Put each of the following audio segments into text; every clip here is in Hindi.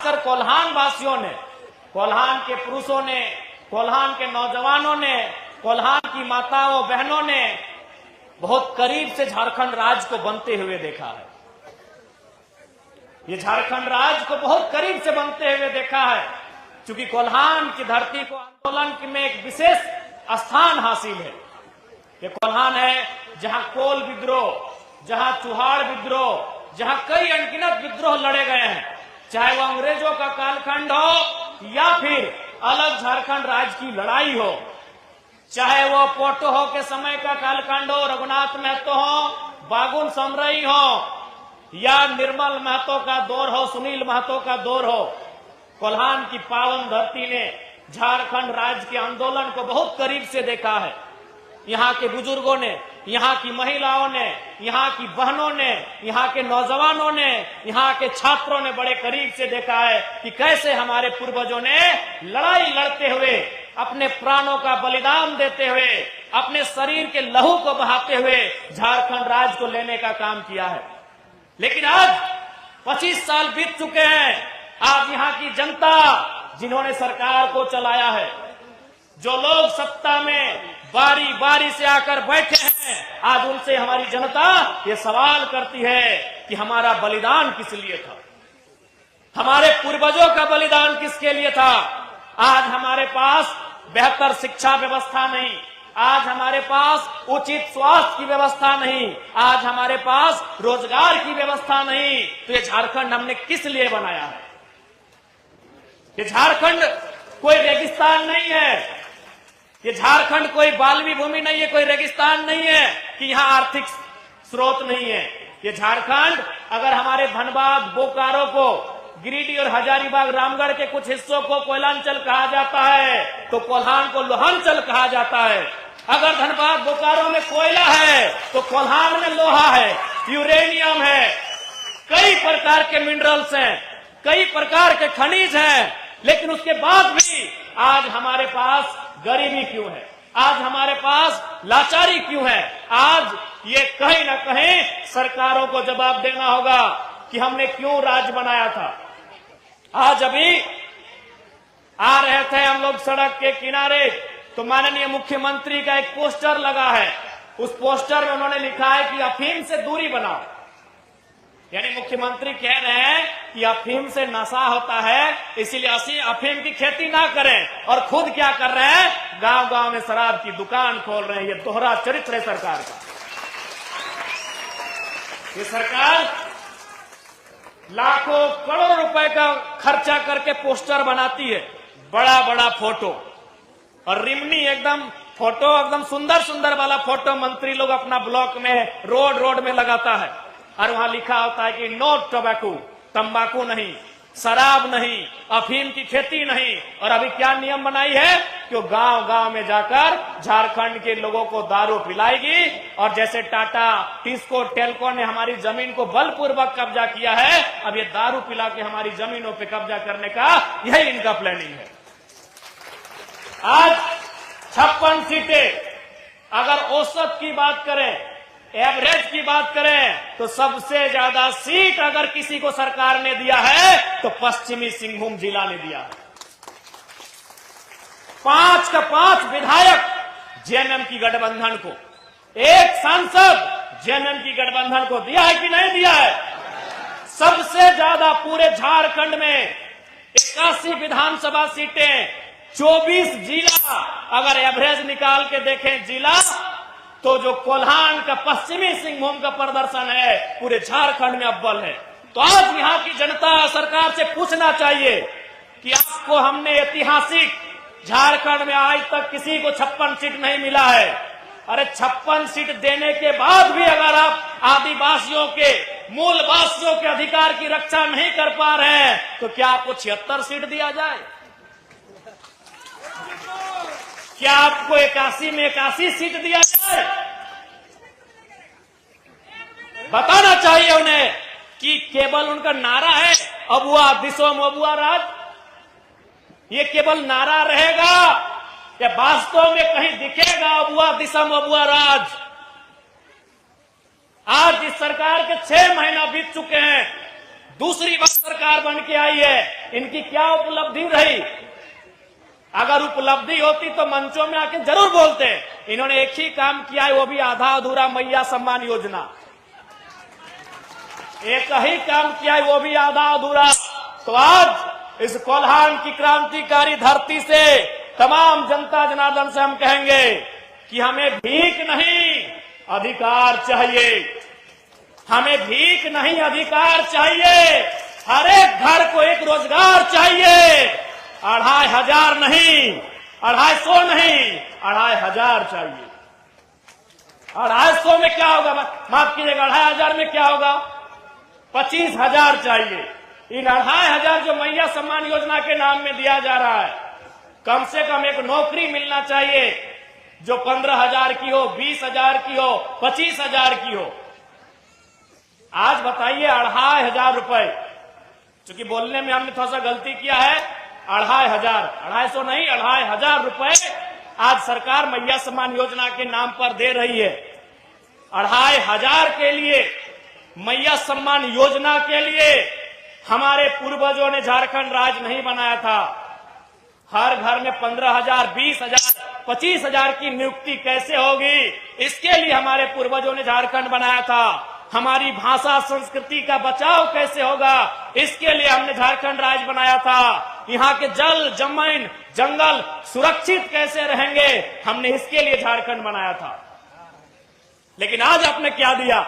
खासकर कोल्हान वासियों ने, कोल्हान के पुरुषों ने, कोल्हान के नौजवानों ने, कोल्हान की माताओं बहनों ने बहुत करीब से झारखंड राज्य को बनते हुए देखा है। ये झारखंड राज्य को बहुत करीब से बनते हुए देखा है, क्योंकि कोल्हान की धरती को आंदोलन में एक विशेष स्थान हासिल है। ये कोल्हान है जहां कोल विद्रोह, जहां चुहाड़ विद्रोह, जहां कई अनगिनत विद्रोह लड़े गए हैं, चाहे वो अंग्रेजों का कालखंड हो या फिर अलग झारखंड राज्य की लड़ाई हो, चाहे वो पोटोहो के समय का कालखंड हो, रघुनाथ महतो हो, बागुन समरई हो, या निर्मल महतो का दौर हो, सुनील महतो का दौर हो, कोल्हान की पावन धरती ने झारखंड राज्य के आंदोलन को बहुत करीब से देखा है। यहाँ के बुजुर्गों ने, यहाँ की महिलाओं ने, यहाँ की बहनों ने, यहाँ के नौजवानों ने, यहाँ के छात्रों ने बड़े करीब से देखा है कि कैसे हमारे पूर्वजों ने लड़ाई लड़ते हुए, अपने प्राणों का बलिदान देते हुए, अपने शरीर के लहू को बहाते हुए झारखंड राज्य को लेने का काम किया है। लेकिन आज 25 साल बीत चुके हैं। आज यहाँ की जनता, जिन्होंने सरकार को चलाया है, जो लोग सत्ता में बारी बारी से आकर बैठे हैं, आज उनसे हमारी जनता ये सवाल करती है कि हमारा बलिदान किस लिए था, हमारे पूर्वजों का बलिदान किसके लिए था। आज हमारे पास बेहतर शिक्षा व्यवस्था नहीं, आज हमारे पास उचित स्वास्थ्य की व्यवस्था नहीं, आज हमारे पास रोजगार की व्यवस्था नहीं, तो ये झारखंड हमने किस लिए बनाया है। ये झारखंड कोई रेगिस्तान नहीं है, ये झारखंड कोई बालवी भूमि नहीं है, कोई रेगिस्तान नहीं है कि यहाँ आर्थिक स्रोत नहीं है। ये झारखंड अगर हमारे धनबाद, बोकारो को, गिरिडीह और हजारीबाग, रामगढ़ के कुछ हिस्सों को कोयलांचल कहा जाता है, तो कोल्हान को लोहांचल कहा जाता है। अगर धनबाद, बोकारो में कोयला है तो कोल्हान में लोहा है, यूरेनियम है, कई प्रकार के मिनरल्स हैं, कई प्रकार के खनिज हैं। लेकिन उसके बाद भी आज हमारे पास गरीबी क्यों है, आज हमारे पास लाचारी क्यों है। आज ये कहीं ना कहीं सरकारों को जवाब देना होगा कि हमने क्यों राज्य बनाया था। आज अभी आ रहे थे हम लोग सड़क के किनारे, तो माननीय मुख्यमंत्री का एक पोस्टर लगा है। उस पोस्टर में उन्होंने लिखा है कि अफीम से दूरी बनाओ, यानी मुख्यमंत्री कह रहे हैं कि अफीम से नशा होता है, इसीलिए अफीम की खेती ना करें, और खुद क्या कर रहे हैं, गांव गांव में शराब की दुकान खोल रहे हैं। ये दोहरा चरित्र है सरकार का। ये सरकार लाखों करोड़ रुपए का खर्चा करके पोस्टर बनाती है, बड़ा बड़ा फोटो और रिमनी एकदम फोटो, एकदम सुंदर सुंदर वाला फोटो मंत्री लोग अपना ब्लॉक में, रोड में लगाता है, और वहां लिखा होता है कि नो टोबैको, तंबाकू नहीं, शराब नहीं, अफीम की खेती नहीं। और अभी क्या नियम बनाई है कि गांव गांव में जाकर झारखंड के लोगों को दारू पिलाएगी, और जैसे टाटा, टिस्को, टेल्को ने हमारी जमीन को बलपूर्वक कब्जा किया है, अब ये दारू पिला के हमारी जमीनों पे कब्जा करने का यही इनका प्लानिंग है। आज 56 सीटें, अगर औसत की बात करें, एवरेज की बात करें, तो सबसे ज्यादा सीट अगर किसी को सरकार ने दिया है तो पश्चिमी सिंहभूम जिला ने दिया है। 5 का 5 विधायक जेएमएम की गठबंधन को, 1 सांसद जेएमएम की गठबंधन को दिया है कि नहीं दिया है। सबसे ज्यादा पूरे झारखंड में 81 विधानसभा सीटें, 24 जिला, अगर एवरेज निकाल के देखें जिला, तो जो कोल्हान का, पश्चिमी सिंहभूम का प्रदर्शन है पूरे झारखंड में अव्वल है। तो आज यहाँ की जनता सरकार से पूछना चाहिए कि आपको हमने ऐतिहासिक, झारखंड में आज तक किसी को 56 सीट नहीं मिला है। अरे 56 सीट देने के बाद भी अगर आप आदिवासियों के, मूलवासियों के अधिकार की रक्षा नहीं कर पा रहे हैं, तो क्या आपको 76 सीट दिया जाए? क्या आपको 81 में 81 सीट दिया जाए? बताना चाहिए उन्हें कि केवल उनका नारा है अबुआ दिसोम अबुआ राज, ये केवल नारा रहेगा या वास्तव में कहीं दिखेगा अबुआ दिसम अबुआ राज? आज इस सरकार के 6 महीना बीत चुके हैं, दूसरी बार सरकार बन के आई है, इनकी क्या उपलब्धि रही? अगर उपलब्धि होती तो मंचों में आके जरूर बोलते। इन्होंने एक ही काम किया है, वो भी आधा अधूरा मैया सम्मान योजना। एक ही काम किया है, वो भी आधा अधूरा। तो आज इस कोल्हान की क्रांतिकारी धरती से तमाम जनता जनार्दन से हम कहेंगे कि हमें भीख नहीं अधिकार चाहिए, हमें भीख नहीं अधिकार चाहिए। हर एक घर को एक रोजगार चाहिए। 2500 नहीं, 250 नहीं, 2500 चाहिए। 250 में क्या होगा? माफ कीजिएगा, 2500 में क्या होगा? 25,000 चाहिए। इन 2500 जो मैया सम्मान योजना के नाम में दिया जा रहा है, कम से कम एक नौकरी मिलना चाहिए जो 15,000 की हो, 20,000 की हो, 25,000 की हो। आज बताइए 2500 रुपए, चूंकि बोलने में हमने थोड़ा सा गलती किया है, 2500, 250 नहीं, 2500 रुपए आज सरकार मैया सम्मान योजना के नाम पर दे रही है। 2500 के लिए, मैया सम्मान योजना के लिए हमारे पूर्वजों ने झारखंड राज्य नहीं बनाया था। हर घर में 15,000, 20,000, 25,000 की नियुक्ति कैसे होगी, इसके लिए हमारे पूर्वजों ने झारखंड बनाया था। हमारी भाषा संस्कृति का बचाव कैसे होगा, इसके लिए हमने झारखंड राज्य बनाया था। यहाँ के जल, जमीन, जंगल सुरक्षित कैसे रहेंगे, हमने इसके लिए झारखंड बनाया था। लेकिन आज आपने क्या दिया?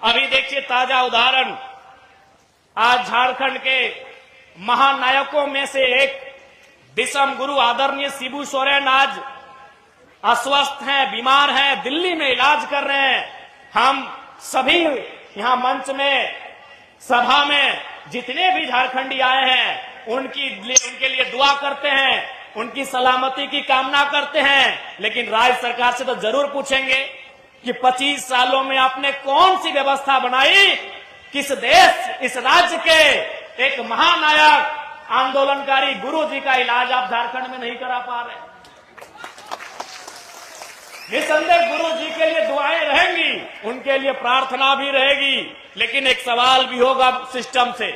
अभी देखिए ताजा उदाहरण, आज झारखंड के महानायकों में से एक विषम गुरु आदरणीय शिबू सोरेन आज अस्वस्थ हैं, बीमार हैं, दिल्ली में इलाज कर रहे हैं। हम सभी यहां मंच में, सभा में जितने भी झारखंडी आए हैं उनके लिए दुआ करते हैं, उनकी सलामती की कामना करते हैं। लेकिन राज्य सरकार से तो जरूर पूछेंगे कि 25 सालों में आपने कौन सी व्यवस्था बनाई? किस देश, इस राज्य के एक महानायक आंदोलनकारी गुरु जी का इलाज आप झारखंड में नहीं करा पा रहे? निसंदेह गुरु जी के लिए दुआएं रहेंगी, उनके लिए प्रार्थना भी रहेगी। लेकिन एक सवाल भी होगा सिस्टम से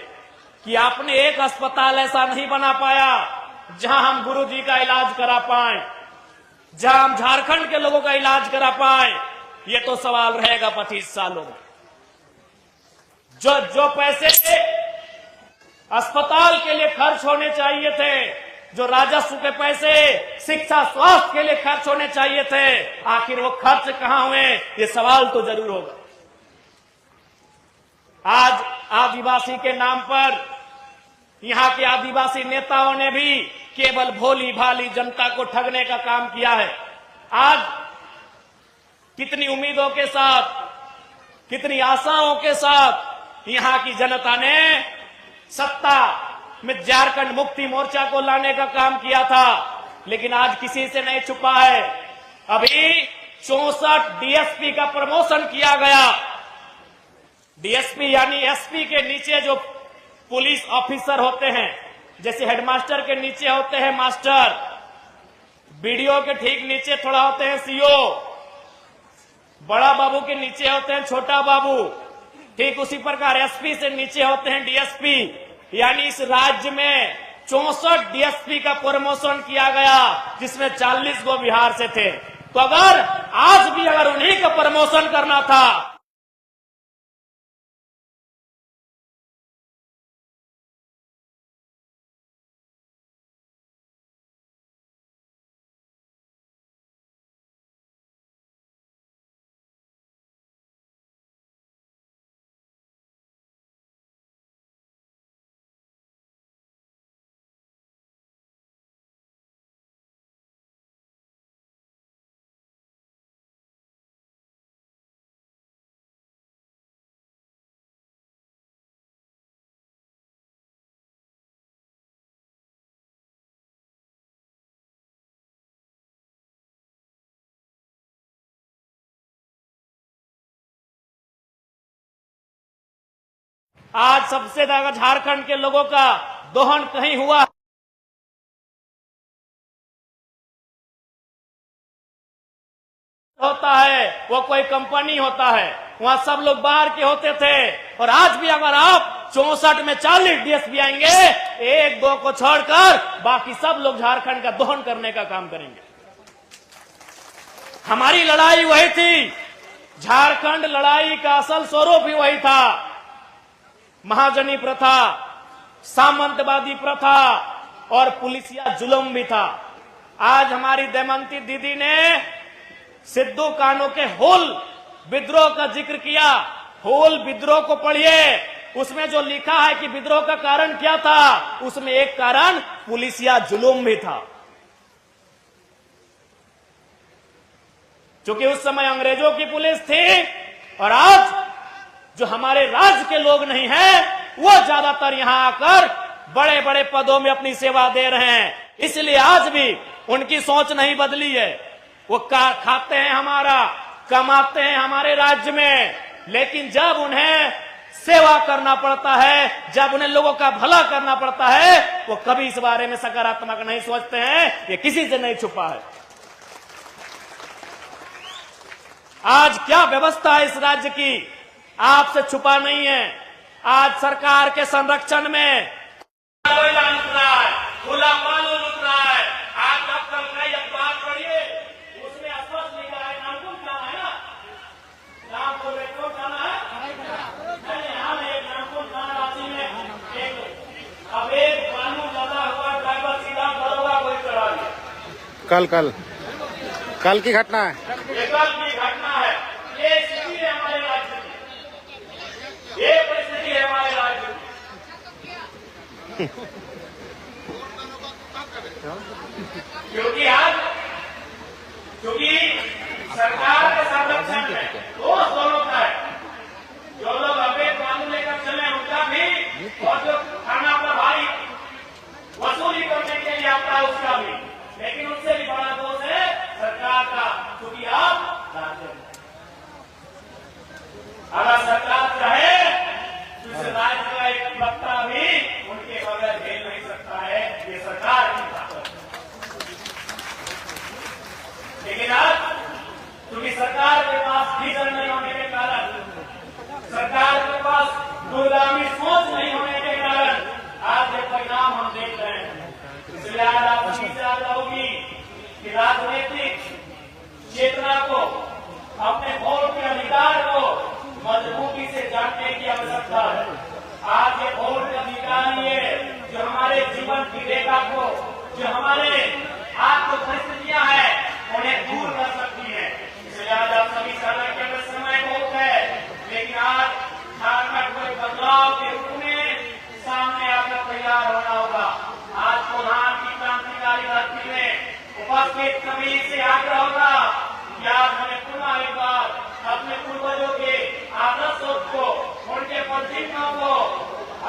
कि आपने एक अस्पताल ऐसा नहीं बना पाया जहां हम गुरु जी का इलाज करा पाए, जहां हम झारखंड के लोगों का इलाज करा पाए। ये तो सवाल रहेगा 25 सालों में। जो पैसे अस्पताल के लिए खर्च होने चाहिए थे, जो राजस्व के पैसे शिक्षा स्वास्थ्य के लिए खर्च होने चाहिए थे, आखिर वो खर्च कहां हुए, ये सवाल तो जरूर होगा। आज आदिवासी के नाम पर यहां के आदिवासी नेताओं ने भी केवल भोली भाली जनता को ठगने का काम किया है। आज कितनी उम्मीदों के साथ, कितनी आशाओं के साथ यहां की जनता ने सत्ता में झारखंड मुक्ति मोर्चा को लाने का काम किया था, लेकिन आज किसी से नहीं छुपा है। अभी 64 डीएसपी का प्रमोशन किया गया। डीएसपी यानी एसपी के नीचे जो पुलिस ऑफिसर होते हैं, जैसे हेडमास्टर के नीचे होते हैं मास्टर, बीडीओ के ठीक नीचे थोड़ा होते हैं सीओ, बड़ा बाबू के नीचे होते हैं छोटा बाबू, ठीक उसी प्रकार एसपी से नीचे होते हैं डीएसपी। यानी इस राज्य में 64 डीएसपी का प्रमोशन किया गया, जिसमें 40 गो बिहार से थे। तो अगर आज भी अगर उन्हीं का प्रमोशन करना था, आज सबसे ज्यादा झारखंड के लोगों का दोहन कहीं हुआ होता है, वो कोई कंपनी होता है, वहां सब लोग बाहर के होते थे। और आज भी अगर आप 64 में 40 डीएसपी आएंगे, एक दो को छोड़कर बाकी सब लोग झारखंड का दोहन करने का काम करेंगे। हमारी लड़ाई वही थी, झारखंड लड़ाई का असल स्वरूप ही वही था। महाजनी प्रथा, सामंतवादी प्रथा और पुलिसिया जुल्म भी था। आज हमारी दमयंती दीदी ने सिद्धू कान्हू के हुल विद्रोह का जिक्र किया। हुल विद्रोह को पढ़िए, उसमें जो लिखा है कि विद्रोह का कारण क्या था, उसमें एक कारण पुलिसिया जुल्म भी था। क्योंकि उस समय अंग्रेजों की पुलिस थी और आज जो हमारे राज्य के लोग नहीं हैं, वो ज्यादातर यहां आकर बड़े बड़े पदों में अपनी सेवा दे रहे हैं। इसलिए आज भी उनकी सोच नहीं बदली है। वो खाते हैं हमारा, कमाते हैं हमारे राज्य में, लेकिन जब उन्हें सेवा करना पड़ता है, जब उन्हें लोगों का भला करना पड़ता है, वो कभी इस बारे में सकारात्मक नहीं सोचते हैं। ये किसी से नहीं छुपा है। आज क्या व्यवस्था है इस राज्य की, आपसे छुपा नहीं है। आज सरकार के संरक्षण में कोयला लुट रहा है, खुला बालू लुट रहा है। आज आप कल का अखबार पढ़िए, उसमें स्पष्ट लिखा है, नामकुम जाना है ना, नामकुम मेट्रो जाना है, यहाँ एक नामकुम थाना रांची में एक अवैध बालू लदा हुआ ड्राइवर सीधा दरोगा कोई चढ़ा दिया। कल की घटना है, ये कल की घटना है। ये स्थिति है हमारे राज्य की, ये परिस्थिति है हमारे राज्य की। क्योंकि सरकार के संरक्षण में दोनों का है। जो लोग अवैध बालू लेकर चले उनका भी, और जो थाना प्रभारी वसूली करने के लिए आता है उसका भी। लेकिन उससे भी बड़ा दोष है सरकार का, क्योंकि आप राज्य में अगर सरकार चाहे तो इस राज्य का एक वक्ता भी उनके बगैर झेल नहीं सकता है। ये सरकार की ताकत है। लेकिन आज क्योंकि सरकार के पास विजन नहीं होने के कारण, सरकार के पास दूरगामी सोच नहीं होने के कारण आज ये परिणाम हम देख रहे हैं। इसलिए आज आप सभी से आग्रह होगी कि राजनीतिक चेतना को, अपने वोट के अधिकार को मजबूती से जानने की आवश्यकता है। आज ये वोट के अधिकार ये जो हमारे जीवन की रेखा को, जो हमारे आज जो परिस्थितियां हैं उन्हें दूर कर सकती है। इसलिए आज आप सभी के समय बहुत है, लेकिन आज झारखंड को बदलाव के रूप में सामने आकर तैयार होना होगा। आज कोल्हान की क्रांतिकारी धरती में उपस्थित सभी से आग्रह होगा कि आज हमें पुनः एक बार अपने पूर्वजों के आदर्शों को, उनके प्रतिज्ञाओं को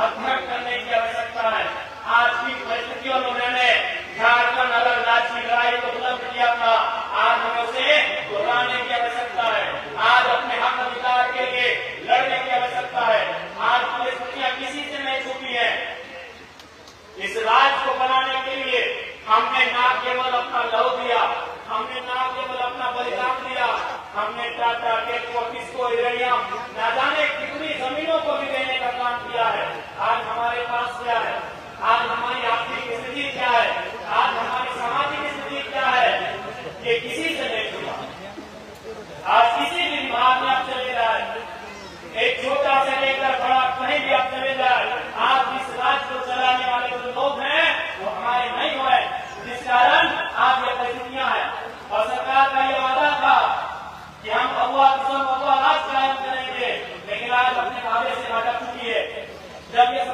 अध्ययन करने की आवश्यकता है। आज की परिस्थितियों में उन्होंने झारखंड अलग राज्य की लड़ाई को उपलब्ध किया था, आज हमें उसे दोहराने की आवश्यकता है। आज अपने हक अधिकार के लिए लड़ने की आवश्यकता है। आज परिस्थितियां किसी से नहीं छुपी है। इस राज्य को बनाने के लिए हमने न केवल अपना लहू दिया, हमने न केवल अपना बलिदान दिया, हमने टाटा, टेको, किसको, इरेनियम, न जाने कितनी जमीनों को भी देने का काम किया है। आज हमारे पास क्या है, आज हमारी आर्थिक स्थिति क्या है, आज हमारी सामाजिक स्थिति क्या है, ये किसी से नहीं छुपा। आज किसी भी विभाग में आप चले जाए, एक छोटा से लेकर बड़ा कहीं भी आप चले जाए, आज इस राज्य को चलाने वाले जो लोग हैं वो हमारे नहीं हुए, जिस कारण आज ये परिस्थितियां हैं। और सरकार का ये वादा था कि हम बबुआ राज कायम करेंगे, लेकिन आज अपने वादे से भटक चुकी है। जब ये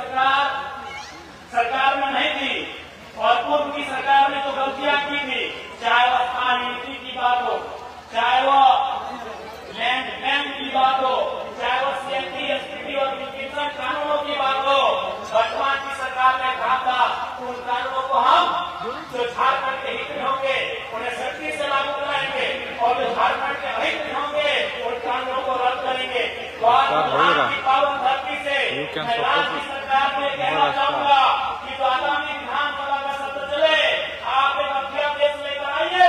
सरकार में नहीं थी और पूर्व की सरकार ने जो गलतियां की थी, चाहे वह स्थानीय नीति की बात हो, चाहे वह लैंड बैंक की बात हो, चाहे वह सीएमटी, एसपीटी और विकिरण कानूनों की बात हो, वर्तमान की सरकार ने कहा था उन कानूनों को हम जो झारखंड के हित में होंगे उन्हें सख्ती से लागू कराएंगे, और जो झारखंड के अहित में होंगे उन कानूनों को रद्द करेंगे। की पावन धरती से मैं राज्य की सरकार में कहना चाहूंगा कि जो आगामी विधानसभा का सत्र चले, आप एक अध्यादेश लेकर आइए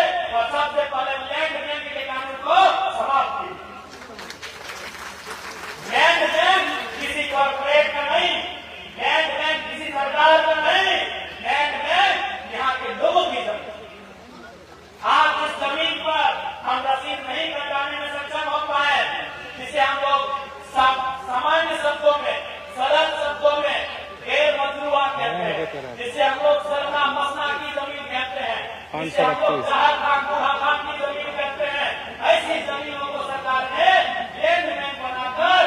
532। की जमीन करते हैं, ऐसी जमीनों को सरकार ने लैंड बैंक बनाकर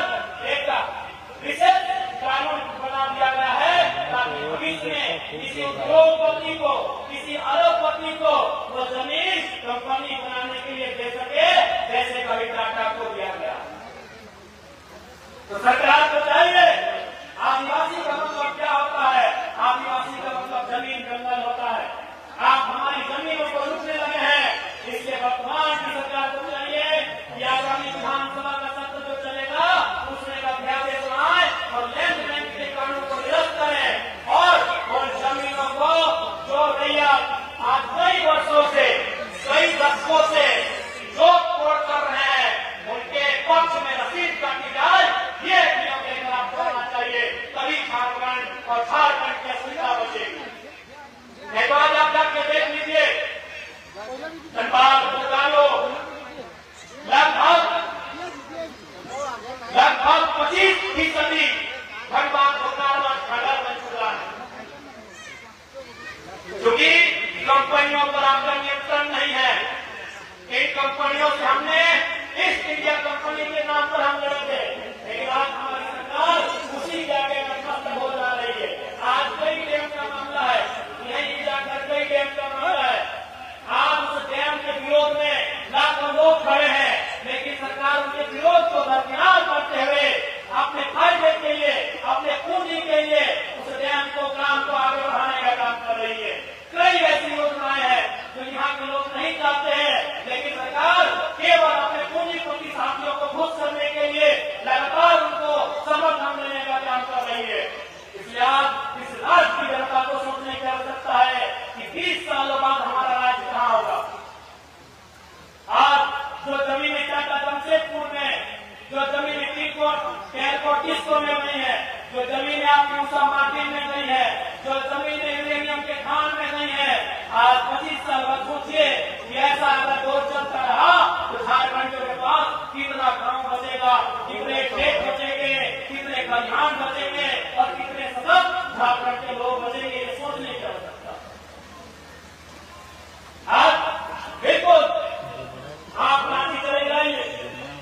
एक विशेष कानून बना दिया गया है ताकि भविष्य में किसी उद्योगपति को, किसी अरबपति को वो जमीन कंपनी बनाने के लिए दे सके, जैसे कभी टाटा को दिया गया। तो सरकार को चाहिए, आदिवासी का मतलब क्या होता है? आदिवासी का मतलब जमीन जंगल होता है। आप हमारी जमीनों को लूटने लगे हैं, इसलिए वर्तमान की सरकार को चाहिए कि आगामी विधानसभा का सत्र जो चलेगा उसमें का अध्यादेश बनाए और लैंड बैंक के कानून को निरस्त करें और जमीनों को जो भैया आज कई वर्षों से, कई दशकों से जो तोड़ कर रहे हैं उनके पक्ष में रसीद काटी जाए, ये नियम लेकर आपको करना चाहिए, तभी झारखंड और झारखंड की अस्मिता बचेगी। नहीं तो आज आप जाके देख लीजिए, धनबाद बोकारो लगभग 25% धनबाद बोकारो खंडर बन चुका है, क्योंकि कंपनियों पर आपका नियंत्रण नहीं है। इन कंपनियों से हमने ईस्ट इंडिया कंपनी के नाम पर हम लड़े थे, लेकिन आज हमारी सरकार उसी जाके मस्त हो जा रही है। आज कई डैम का मामला है, यही जाकर कई डैम का मामला है। आज उस डैम के विरोध में लाखों लोग खड़े हैं, लेकिन सरकार उनके विरोध को दरकिनार करते हुए अपने फायदे के लिए, अपने पूंजी के लिए उस डैम को, काम को आगे बढ़ाने का काम कर रही है। कई ऐसी योजनाएं हैं जो यहाँ के लोग नहीं चाहते हैं, लेकिन सरकार केवल अपने पूंजीपति साथियों को खुश करने के लिए लगातार उनको समर्थन देने का काम कर रही है। इसलिए आज इस राज्य की जनता को सोचने की आवश्यकता है कि 20 सालों बाद हमारा राज्य कहाँ होगा। आज जो जमीनें टाटा जमशेदपुर में, जो जमीनें टिस्को में गई है, जो जमीनें आपकी उषा मार्टिन में गई है, जो जमीनें यूरेनियम के खान में गई है, आज 25 साल बाद सोचिए कि ऐसा अगर दौर चलता रहा तो झारखंड के पास कितना गांव बचेगा, कितने खेत बचेंगे, कितने खलिहान बचेंगे और कितने सदस्य झारखंड के लोग बचेंगे, ये सोचने की आवश्यकता। आज बिल्कुल आप रांची चले जाइए,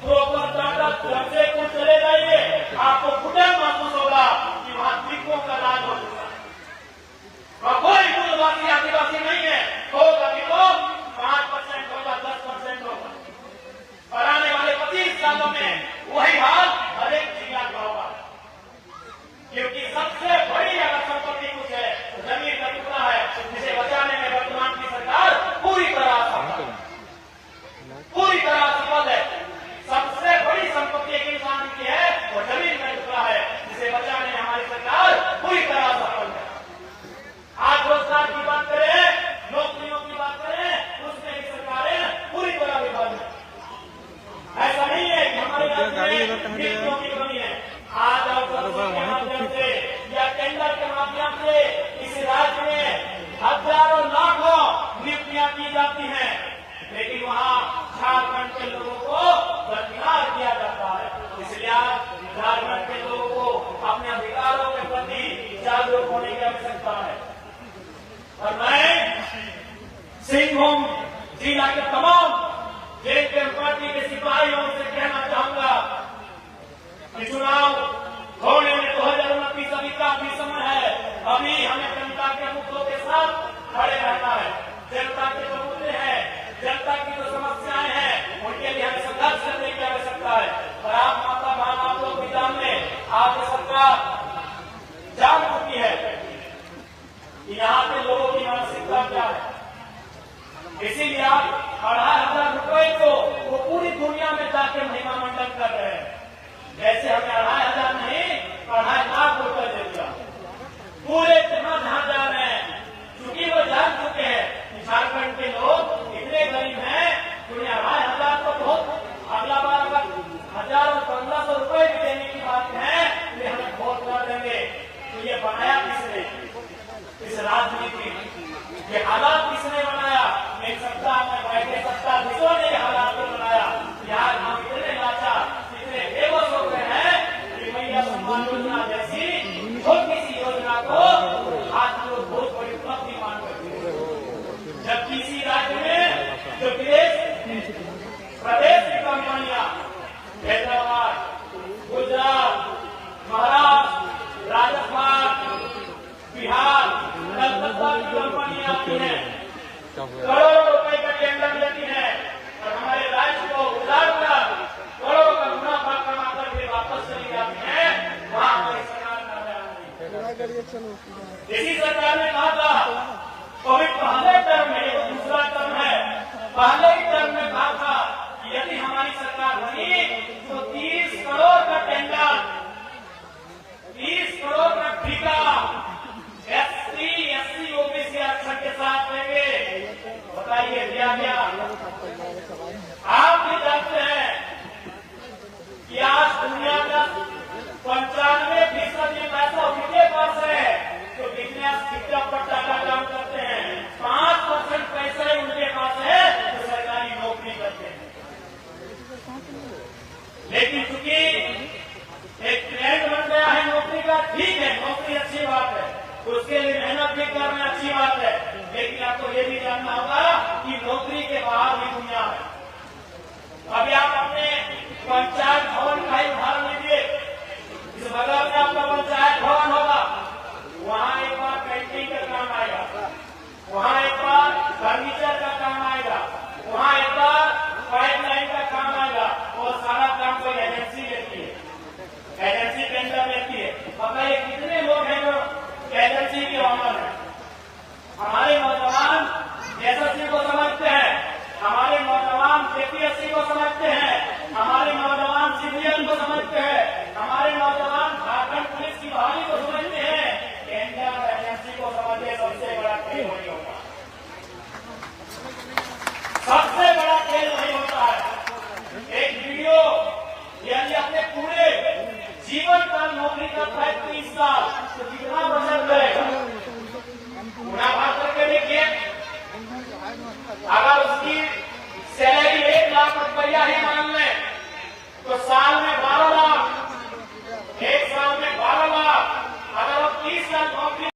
प्रॉपर टाटा जमशेदपुर चले जाइए, आपको घुटन महसूस होगा कि वहां द्वीपों का राज हो चुका है और कोई मूलवासी आदिवासी नहीं है। होगा भी तो 5% होगा, 10% होगा और आने वाले 25 सालों में वही हाल हर एक जिला का होगा, क्योंकि सबसे बड़ी अगर संपत्ति कुछ है तो जमीन का टुकड़ा है, जिसे बचाने में वर्तमान की सरकार पूरी तरह सफल है। सबसे बड़ी संपत्ति एक इंसान की है वो जमीन का टुकड़ा है, जिसे बचाने में हमारी सरकार पूरी तरह सफल है। आज रोजगार की बात करें, नौकरियों की बात करें, उसमें भी सरकारें पूरी तरह विफल है। ऐसा नहीं है कि हमारे राज्य में नियुक्तियों की कमी है। आज के माध्यम से या टेंडर के माध्यम से इस राज्य में हजारों लाखों नियुक्तियां की जाती हैं, लेकिन वहां झारखंड के लोगों को दरकिनार किया जाता है। इसलिए आज झारखंड के लोगों को अपने अधिकारों के प्रति जागरूक होने की आवश्यकता है और मैं सिंहभूम जिला के तमाम जेएमएम पार्टी के सिपाहियों से कहना चाहूंगा कि चुनाव होने में 2029 अभी काफी समय है। अभी हमें जनता के मुद्दों के साथ खड़े रहना है। जनता के जो मुद्दे हैं, जनता की जो समस्याएं हैं, उनके लिए हमें संघर्ष करने की आवश्यकता है। और आप माता बहन, आप लोग भी जान लें, आज सरकार जान चुकी है कि यहाँ के लोगों की मानसिकता क्या है। इसीलिए आप 2,500 रुपए को वो पूरी दुनिया में जाके महिमा मंडन कर रहे हैं। जैसे हमें 2,500 नहीं, 2.5 लाख रुपए दे दिया, पूरे जहां जा रहे हैं, क्योंकि वो जान चुके हैं कि झारखंड के लोग इतने गरीब हैं कि उन्हें 2,500 तो बहुत, अगला बार अगर 1,000 और 1,500 रुपए भी देने की बात है तो हमें वोट कर देंगे। तो ये बनाया किसने? इस राजनीति, ये हालात किसने बनाया? एक सत्ता में बैठे सत्ताधीशों ने हालात को बनाया। यार हम इतने लाचार, इतने बेबस हो गए हैं कि महिला सम्मान योजना जैसी छोटी सी योजना को आज लोग बहुत बड़ी उपलब्धि मान करते हैं, जबकि इसी साल की कंपनी आती है, करोड़ों रुपए का टेंडर लेती है और हमारे राज्य को उजाड़ कर करोड़ों का मुनाफा कमा करके वापस चली जाती है। वहाँ हमारी सरकार का ध्यान नहीं। इसी सरकार ने कहा था, कोविड पहले टर्म में, ये दूसरा टर्म है, पहले ही टर्म में कहा था कि यदि हमारी सरकार बनी तो 30 करोड़ का टेंडर, 30 करोड़ का ठेका SC, SC, OBC आरक्षण के साथ देंगे। बताइए क्या क्या? आप भी जानते हैं कि आज दुनिया का 95% पैसा उनके पास है तो बिजनेस पर टाटा काम करते हैं, 5% पैसा उनके पास है तो सरकारी नौकरी करते हैं। लेकिन चूंकि एक ट्रेंड बन गया है नौकरी का, ठीक है, नौकरी अच्छी बात है, उसके लिए मेहनत भी करना अच्छी बात है, लेकिन आपको ये भी जानना होगा कि नौकरी के बाहर भी दुनिया है। अभी आप अपने पंचायत भवन का ही उदाहरण लीजिए। इस बगल में आपका पंचायत भवन होगा, वहाँ एक बार पेंटिंग का काम आएगा, वहाँ एक बार फर्नीचर का काम आएगा, वहाँ एक बार पाइपलाइन का काम आएगा, और सारा काम कोई एजेंसी लेती है, एजेंसी टेंडर लेती है। बताइए कितने लोग हैं जो एजेंसी के ऑनर है? हमारे नौजवान एसएससी को समझते हैं, हमारे नौजवान जेपीएससी को समझते हैं, हमारे नौजवान सिविलियन को समझते हैं, हमारे नौजवान झारखंड पुलिस की बहाली को समझते हैं। टेंडर एजेंसी को समझिए सबसे बड़ा खेल वही होता है, सबसे बड़ा खेल वही होता है। एक वीडियो यदि अपने पूरे जीवन काल नौकरी करता है 30 साल तो कितना बचत करेगा? गुना भाग करके देखिए, अगर उसकी सैलरी 1 लाख रुपया ही मान लें तो साल में 12 लाख